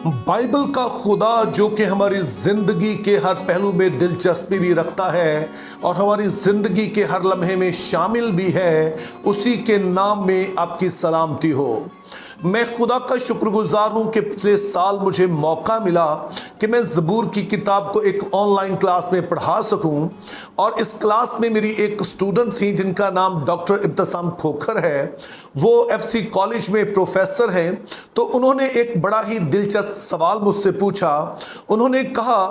Bible का खुदा जो कि हमारी जिंदगी के हर पहलू में दिलचस्पी भी रखता है और हमारी जिंदगी के हर लम्हे में शामिल भी है, उसी के नाम में आपकी सलामती हो। मैं खुदा का शुक्रगुजार हूँ कि पिछले साल मुझे मौका मिला कि मैं ज़बूर की किताब को एक ऑनलाइन क्लास में पढ़ा सकूं, और इस क्लास में मेरी एक स्टूडेंट थी जिनका नाम डॉक्टर इब्तिसाम खोखर है। वो एफसी कॉलेज में प्रोफेसर हैं। तो उन्होंने एक बड़ा ही दिलचस्प सवाल मुझसे पूछा। उन्होंने कहा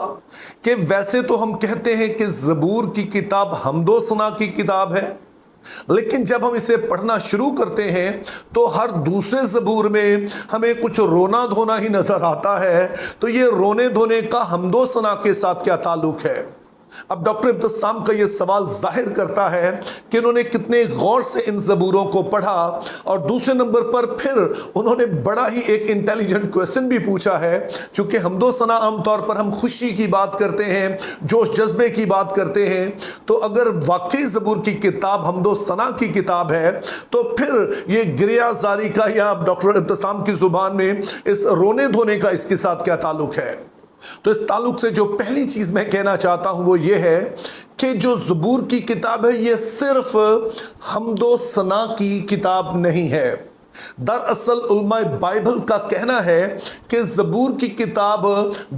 कि वैसे तो हम कहते हैं कि ज़बूर की किताब हमदो सना की किताब है, लेकिन जब हम इसे पढ़ना शुरू करते हैं तो हर दूसरे ज़बूर में हमें कुछ रोना धोना ही नजर आता है। तो ये रोने धोने का हमदो सना के साथ क्या ताल्लुक है? अब डॉक्टर इब्तिसाम का ये सवाल जाहिर करता है कि उन्होंने कितने गौर से इन ज़बूरों को पढ़ा, और दूसरे नंबर पर फिर उन्होंने बड़ा ही एक इंटेलिजेंट क्वेश्चन भी पूछा है। चूंकि हमदो सना आमतौर पर हम खुशी की बात करते हैं, जोश जज्बे की बात करते हैं, तो अगर वाकई ज़बूर की किताब हमदो सना की किताब है तो फिर ये गिरिया जारी का या डॉक्टर इब्तिसाम की जुबान में इस रोने धोने का इसके साथ क्या ताल्लुक है? तो इस ताल्लुक से जो पहली चीज मैं कहना चाहता हूं वो ये है कि जो ज़बूर की किताब है ये सिर्फ हमदो सना की किताब नहीं है। दरअसल उलमाए बाइबल का कहना है कि ज़बूर की किताब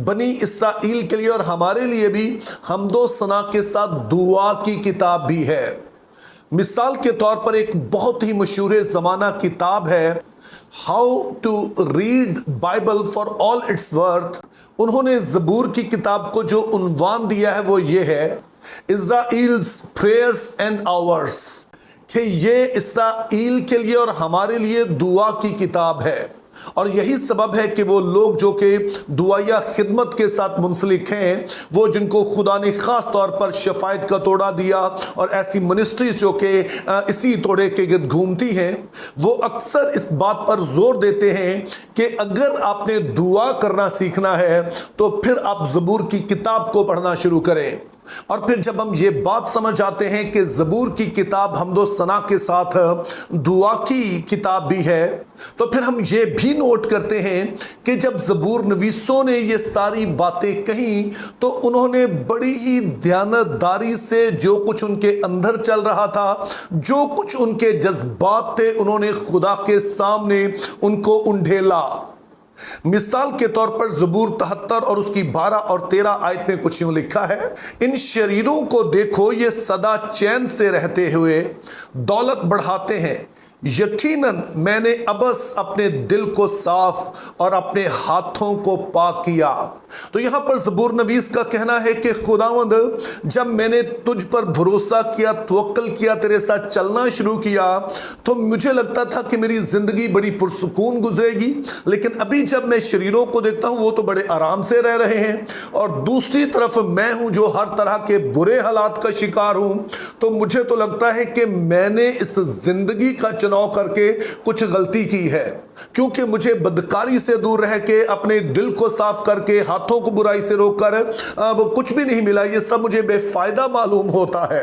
बनी इसराइल के लिए और हमारे लिए भी हमदो सना के साथ दुआ की किताब भी है। मिसाल के तौर पर एक बहुत ही मशहूर ज़माना किताब है how to read Bible for all its worth. उन्होंने ज़बूर की किताब को जो उन्वान दिया है वो ये है, इज़राइल्स प्रेयर्स एंड आवर्स, कि ये इसराइल के लिए और हमारे लिए दुआ की किताब है। और यही सबब है कि वो लोग जो कि दुआया खिदमत के साथ मुंसलिक हैं, वो जिनको खुदा ने ख़ास तौर पर शफायत का तोड़ा दिया और ऐसी मिनिस्ट्रीज जो कि इसी तोड़े के गिर्द घूमती हैं, वो अक्सर इस बात पर जोर देते हैं कि अगर आपने दुआ करना सीखना है तो फिर आप ज़बूर की किताब को पढ़ना शुरू करें। और फिर जब हम ये बात समझ आते हैं कि ज़बूर की किताब हमदो सना के साथ दुआ की किताब भी है, तो फिर हम ये भी नोट करते हैं कि जब ज़बूर नवीसों ने ये सारी बातें कही तो उन्होंने बड़ी ही दयानतदारी से जो कुछ उनके अंदर चल रहा था, जो कुछ उनके जज्बात थे, उन्होंने खुदा के सामने उनको उंडेला। मिसाल के तौर पर ज़बूर 73 और उसकी 12 और 13 आयत में कुछ यूं लिखा है, इन शरीरों को देखो ये सदा चैन से रहते हुए दौलत बढ़ाते हैं, यकीनन मैंने अबस अपने दिल को साफ और अपने हाथों को पाक किया। तो यहां पर ज़बूर नवीस का कहना है कि खुदावंद, जब मैंने तुझ पर भरोसा किया, तवक्कल किया, तेरे साथ चलना शुरू किया, तो मुझे लगता था कि मेरी जिंदगी बड़ी पुरसुकून गुजरेगी, लेकिन अभी जब मैं शरीरों को देखता हूं वो तो बड़े आराम से रह रहे हैं, और दूसरी तरफ मैं हूं जो हर तरह के बुरे हालात का शिकार हूं। तो मुझे तो लगता है कि मैंने इस जिंदगी का चुनाव करके कुछ गलती की है, क्योंकि मुझे बदकारी से दूर रह के अपने दिल को साफ करके हाथों को बुराई से रोककर वो कुछ भी नहीं मिला, ये सब मुझे बेफायदा मालूम होता है।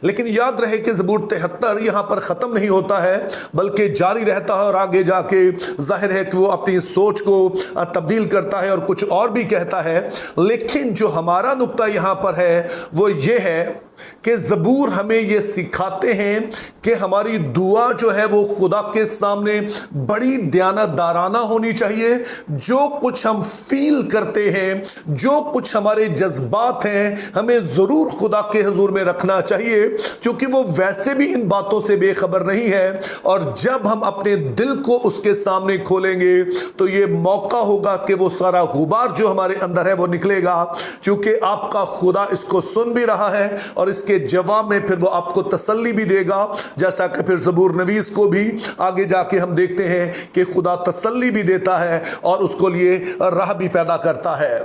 लेकिन याद रहे कि ज़बूर 73 यहां पर ख़त्म नहीं होता है, बल्कि जारी रहता है, और आगे जाके जाहिर है कि वो अपनी सोच को तब्दील करता है और कुछ और भी कहता है। लेकिन जो हमारा नुक्ता यहां पर है वो ये है कि ज़बूर हमें ये सिखाते हैं कि हमारी दुआ जो है वो खुदा के सामने बड़ी दयानतदाराना होनी चाहिए। जो कुछ हम फील करते हैं, जो कुछ हमारे जज्बात हैं, हमें ज़रूर खुदा के हुजूर में रखना चाहिए, क्योंकि वो वैसे भी इन बातों से बेखबर नहीं है। और जब हम अपने दिल को उसके सामने खोलेंगे तो ये मौका होगा कि वो सारा गुबार जो हमारे अंदर है वो निकलेगा, क्योंकि आपका खुदा इसको सुन भी रहा है और इसके जवाब में फिर वो आपको तसल्ली भी देगा। जैसा कि फिर ज़बूर नवीस को भी आगे जाके हम देखते हैं कि खुदा तसल्ली भी देता है और उसको लिए राह भी पैदा करता है।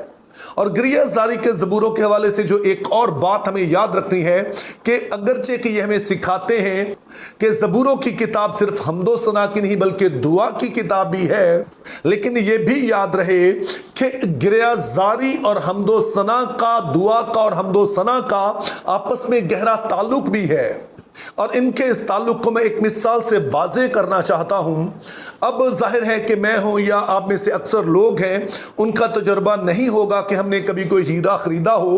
और गिरिया जारी के ज़बूरों के हवाले से जो एक और बात हमें याद रखनी है कि अगरचे कि ये हमें सिखाते हैं कि ज़बूरों की किताब सिर्फ हमदो सना की नहीं बल्कि दुआ की किताब भी है, लेकिन ये भी याद रहे कि गिरिया जारी और हमदो सना का, दुआ का और हमदो सना का आपस में गहरा ताल्लुक भी है। اور ان کے اس تعلق کو میں ایک مثال سے واضح کرنا چاہتا ہوں۔ اب ظاہر ہے کہ میں ہوں یا آپ میں سے اکثر لوگ ہیں، ان کا تجربہ نہیں ہوگا کہ ہم نے کبھی کوئی ہیرا خریدا ہو،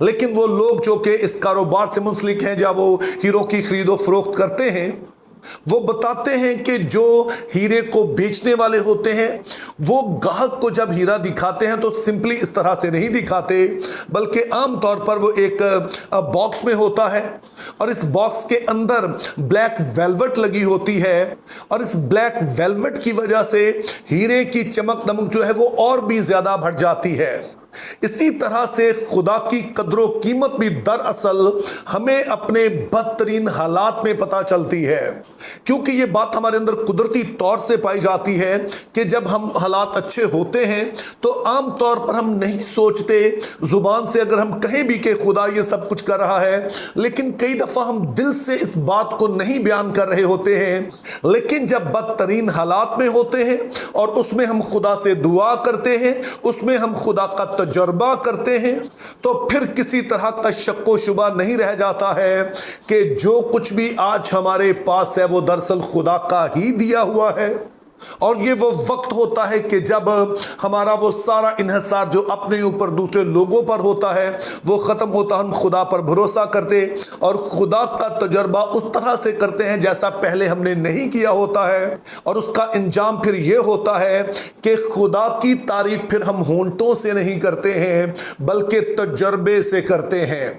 لیکن وہ لوگ جو کہ اس کاروبار سے منسلک ہیں یا وہ ہیروں کی خرید و فروخت کرتے ہیں، وہ بتاتے ہیں کہ جو ہیرے کو بیچنے والے ہوتے ہیں وہ گاہک کو جب ہیرا دکھاتے ہیں تو سمپلی اس طرح سے نہیں دکھاتے، بلکہ عام طور پر وہ ایک باکس میں ہوتا ہے، اور اس باکس کے اندر بلیک ویلوٹ لگی ہوتی ہے، اور اس بلیک ویلوٹ کی وجہ سے ہیرے کی چمک دمک جو ہے وہ اور بھی زیادہ بڑھ جاتی ہے۔ اسی طرح سے خدا کی قدر و قیمت بھی دراصل ہمیں اپنے بدترین حالات میں پتہ چلتی ہے، کیونکہ یہ بات ہمارے اندر قدرتی طور سے پائی جاتی ہے کہ جب ہم حالات اچھے ہوتے ہیں تو عام طور پر ہم نہیں سوچتے، زبان سے اگر ہم کہیں بھی کہ خدا یہ سب کچھ کر رہا ہے، لیکن کئی دفعہ ہم دل سے اس بات کو نہیں بیان کر رہے ہوتے ہیں۔ لیکن جب بدترین حالات میں ہوتے ہیں اور اس میں ہم خدا سے دعا کرتے ہیں، اس میں ہم خدا کا تجربہ کرتے ہیں، تو پھر کسی طرح کا شک و شبہ نہیں رہ جاتا ہے کہ جو کچھ بھی آج ہمارے پاس ہے وہ دراصل خدا کا ہی دیا ہوا ہے۔ اور یہ وہ وقت ہوتا ہے کہ جب ہمارا وہ سارا انحصار جو اپنے اوپر دوسرے لوگوں پر ہوتا ہے وہ ختم ہوتا، ہم خدا پر بھروسہ کرتے اور خدا کا تجربہ اس طرح سے کرتے ہیں جیسا پہلے ہم نے نہیں کیا ہوتا ہے، اور اس کا انجام پھر یہ ہوتا ہے کہ خدا کی تعریف پھر ہم ہونٹوں سے نہیں کرتے ہیں بلکہ تجربے سے کرتے ہیں۔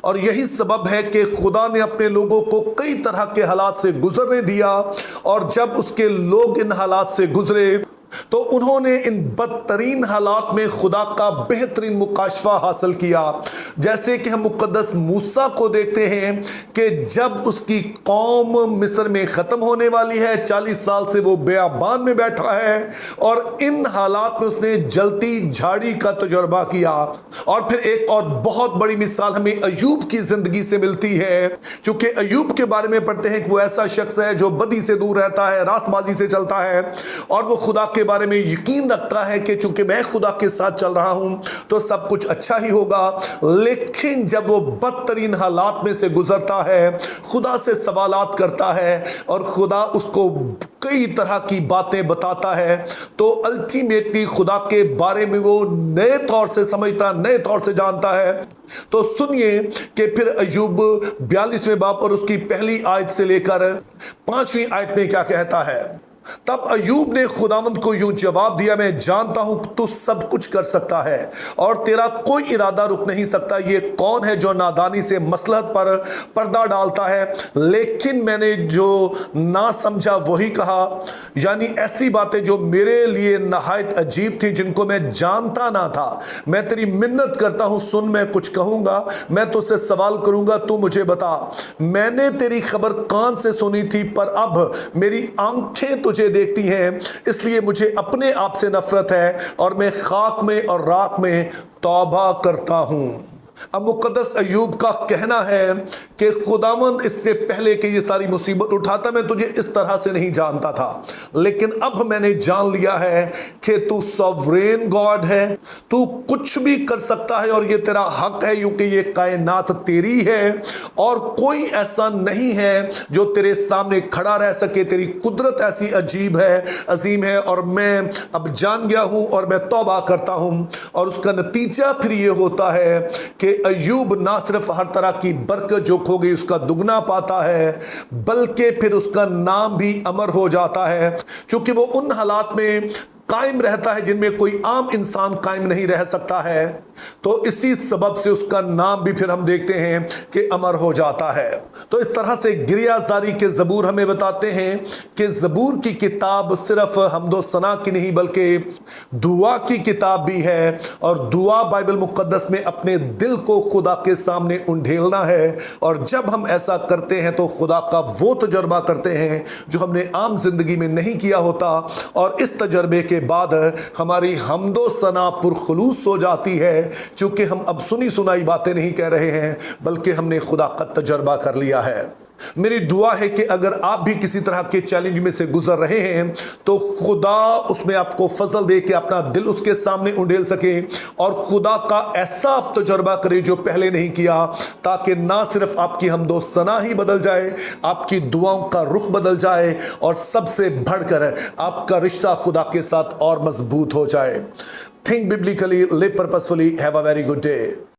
اور یہی سبب ہے کہ خدا نے اپنے لوگوں کو کئی طرح کے حالات سے گزرنے دیا، اور جب اس کے لوگ ان حالات سے گزرے تو انہوں نے ان بدترین حالات میں خدا کا بہترین مکاشفہ حاصل کیا۔ جیسے کہ ہم مقدس موسیٰ کو دیکھتے ہیں کہ جب اس کی قوم مصر میں ختم ہونے والی ہے، 40 سال سے وہ بیابان میں بیٹھا ہے، اور ان حالات میں اس نے جلتی جھاڑی کا تجربہ کیا۔ اور پھر ایک اور بہت بڑی مثال ہمیں ایوب کی زندگی سے ملتی ہے، چونکہ ایوب کے بارے میں پڑھتے ہیں کہ وہ ایسا شخص ہے جو بدی سے دور رہتا ہے، راست بازی سے چلتا ہے، اور وہ خدا کے بارے میں یقین رکھتا ہے کہ چونکہ میں خدا کے ساتھ چل رہا ہوں تو سب کچھ اچھا ہی ہوگا۔ لیکن جب وہ بدترین حالات میں سے گزرتا ہے، خدا سے سوالات کرتا ہے اور خدا اس کو کئی طرح کی باتیں بتاتا ہے، تو الٹیمیٹلی خدا کے بارے میں وہ نئے طور سے سمجھتا، نئے طور سے جانتا ہے۔ تو سنیے کہ پھر ایوب 42ویں باب اور اس کی پہلی آیت سے لے کر 5ویں آیت میں کیا کہتا ہے۔ تب ایوب نے خداوند کو یوں جواب دیا، میں جانتا ہوں تو سب کچھ کر سکتا ہے اور تیرا کوئی ارادہ رک نہیں سکتا۔ یہ کون ہے جو نادانی سے مصلحت پر پردہ ڈالتا ہے؟ لیکن میں نے جو نہ سمجھا وہی کہا، یعنی ایسی باتیں جو میرے لیے نہایت عجیب تھی، جن کو میں جانتا نہ تھا۔ میں تیری منت کرتا ہوں، سن، میں کچھ کہوں گا، میں تو سے سوال کروں گا، تو مجھے بتا۔ میں نے تیری خبر کان سے سنی تھی، پر اب میری آنکھیں تجھے دیکھتی ہیں، اس لیے مجھے اپنے آپ سے نفرت ہے اور میں خاک میں اور راکھ میں توبہ کرتا ہوں۔ اب مقدس ایوب کا کہنا ہے کہ خداوند اس سے پہلے کہ یہ ساری مصیبت اٹھاتا میں تجھے اس طرح سے نہیں جانتا تھا، لیکن اب میں نے جان لیا ہے کہ تو سوورین گاڈ ہے، تو کچھ بھی کر سکتا ہے اور یہ تیرا حق ہے، کیونکہ یہ کائنات تیری ہے اور کوئی ایسا نہیں ہے جو تیرے سامنے کھڑا رہ سکے۔ تیری قدرت ایسی عجیب ہے، عظیم ہے، اور میں اب جان گیا ہوں اور میں توبہ کرتا ہوں۔ اور اس کا نتیجہ پھر یہ ہوتا ہے کہ ایوب نہ صرف ہر طرح کی برکت جو کھو گئی اس کا دگنا پاتا ہے، بلکہ پھر اس کا نام بھی امر ہو جاتا ہے، چونکہ وہ ان حالات میں قائم رہتا ہے جن میں کوئی عام انسان قائم نہیں رہ سکتا ہے۔ تو اسی سبب سے اس کا نام بھی پھر ہم دیکھتے ہیں کہ امر ہو جاتا ہے۔ تو اس طرح سے گریہ زاری کے زبور ہمیں بتاتے ہیں کہ زبور کی کتاب صرف حمد و ثنا کی نہیں بلکہ دعا کی کتاب بھی ہے، اور دعا بائبل مقدس میں اپنے دل کو خدا کے سامنے انڈھیلنا ہے، اور جب ہم ایسا کرتے ہیں تو خدا کا وہ تجربہ کرتے ہیں جو ہم نے عام زندگی میں نہیں کیا ہوتا، اور اس تجربے کے بعد ہماری حمد و ثنا پرخلوص ہو جاتی ہے، چونکہ ہم اب سنی سنائی باتیں نہیں کہہ رہے ہیں بلکہ ہم نے خدا کا تجربہ کر لیا ہے۔ मेरी दुआ है कि अगर आप भी किसी तरह के चैलेंज में से गुजर रहे हैं तो खुदा उसमें आपको फजल दे के अपना दिल उसके सामने उंडेल सके और खुदा का ऐसा आप तजुर्बा करें जो पहले नहीं किया, ताकि ना सिर्फ आपकी हमदोसना ही बदल जाए, आपकी दुआओं का रुख बदल जाए और सबसे बढ़कर आपका रिश्ता खुदा के साथ और मजबूत हो जाए। Think biblically, live purposefully, have a very good day.